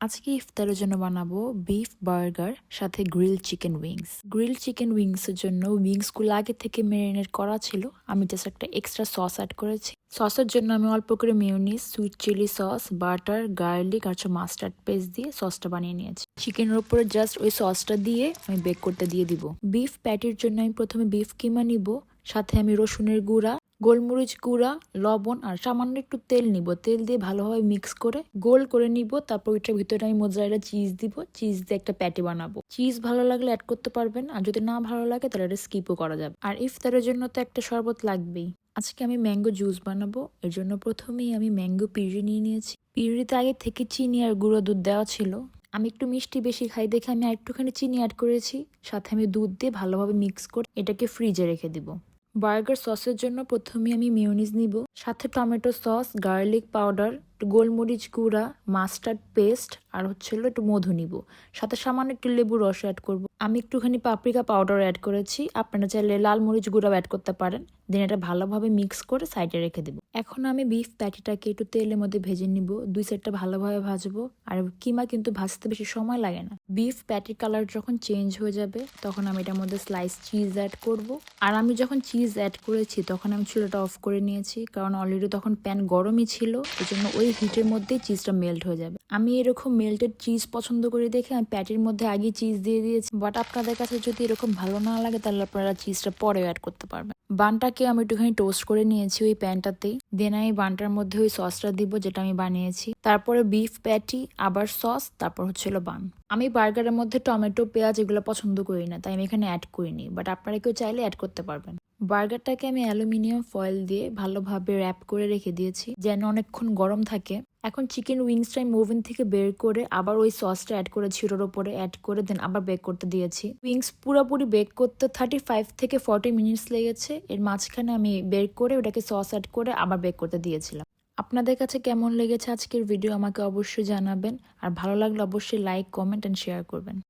আজকে ইফতারের জন্য বানাবো বিফ বার্গার সাথে grill chicken wings. Grill chicken উইংসের জন্য উইংসগুলো আগে থেকে ম্যারিনেট করা ছিল। আমি জাস্ট একটা এক্সট্রা সস অ্যাড করেছি। সসের জন্য আমি অল্প করে mayonnaise, sweet chilli sauce, butter, garlic আর মাস্টার্ড পেস্ট দিয়ে সসটা বানিয়ে নিয়েছি। চিকেনের উপরে জাস্ট ওই সসটা দিয়ে আমি বেক করতে দিয়ে দিব। বিফ প্যাটির জন্য আমি প্রথমে বিফ কিমা নিব, সাথে আমি রসুনের গুঁড়া, গোলমরিচ গুঁড়া, লবণ আর সামান্য একটু তেল নিব। তেল দিয়ে ভালোভাবে মিক্স করে গোল করে নিব। তারপর ওইটার ভিতরে আমি মোজারেলা চিজ দিব। চিজ দিয়ে একটা প্যাটি বানাবো। চিজ ভালো লাগলে অ্যাড করতে পারবেন, আর যদি না ভালো লাগে তাহলে এটা স্কিপও করা যাবে। আর ইফতারের জন্য তো একটা শরবত লাগবেই। আজকে আমি ম্যাঙ্গো জুস বানাবো। এর জন্য প্রথমেই আমি ম্যাঙ্গো পিউরি নিয়ে নিয়েছি। পিউরিতে আগে থেকে চিনি আর গুঁড়ো দুধ দেওয়া ছিল। আমি একটু মিষ্টি বেশি খাই দেখে আমি একটুখানি চিনি অ্যাড করেছি। সাথে আমি দুধ দিয়ে ভালোভাবে মিক্স করে এটাকে ফ্রিজে রেখে দিব। বার্গার সসের জন্য প্রথমে আমি মেয়োনিজ নিব, সাথে টমেটো সস, গার্লিক পাউডার, একটু গোলমরিচ গুঁড়া, মাস্টার্ড পেস্ট আর একটু মধু নিব। সাথে সামান্য একটু লেবু রস অ্যাড করব। আমি একটুখানি পাপরিকা পাউডার অ্যাড করেছি। আপনারা চাইলে লাল মরিচ গুঁড়াও অ্যাড করতে পারেন। দেন এটা ভালোভাবে মিক্স করে সাইডে রেখে দেবো। এখন আমি বিফ প্যাটিটাকে একটু তেলের মধ্যে ভেজে নিব। দুই সাইডটা ভালোভাবে ভাজবো। আর কিমা কিন্তু ভাজতে বেশি সময় লাগে না। বিফ প্যাটির কালার যখন চেঞ্জ হয়ে যাবে তখন আমি এটার মধ্যে স্লাইস চিজ অ্যাড করব। আর আমি যখন চিজ অ্যাড করেছি তখন আমি চুলাটা অফ করে নিয়েছি, কারণ অলরেডি তখন প্যান গরমই ছিল। এই জন্য ওই হিটের মধ্যেই চিজটা মেল্ট হয়ে যাবে। আমি এরকম মেল্টেড চিজ পছন্দ করে দেখে আমি প্যাটির মধ্যে আগে চিজ দিয়ে দিয়েছি। বাট আপনাদের কাছে যদি এরকম ভালো না লাগে তাহলে আপনারা চিজটা পরে অ্যাড করতে পারবেন। বানটাকে আমি একটুখানি টোস্ট করে নিয়েছি ওই প্যানটাতেই। দেন আমি বানটার মধ্যে ওই সসটা দিব যেটা আমি বানিয়েছি। তারপরে বিফ প্যাটি, আবার সস, তারপর বান। আমি বার্গারের মধ্যে টমেটো, পেঁয়াজ এগুলো পছন্দ করি না, তাই আমি এখানে অ্যাড করিনি। বাট আপনারা কেউ চাইলে অ্যাড করতে পারবেন। বার্গারটাকে আমি অ্যালুমিনিয়াম ফয়েল দিয়ে ভালোভাবে র্যাপ করে রেখে দিয়েছি যেন অনেকক্ষণ গরম থাকে। এখন চিকেন উইংসটা আমি ওভেন থেকে বের করে আবার ওই সসটা অ্যাড করেছি ওটার উপরে অ্যাড করে দেন আবার বেক করতে দিয়েছি। উইংস পুরোপুরি বেক করতে 35 থেকে 40 মিনিটস লেগেছে। এর মাঝখানে আমি বের করে ওটাকে সস অ্যাড করে আবার বেক করতে দিয়েছিলাম। আপনাদের কাছে কেমন লেগেছে আজকের ভিডিও আমাকে অবশ্যই জানাবেন। আর ভালো লাগলে অবশ্যই লাইক, কমেন্ট অ্যান্ড শেয়ার করবেন।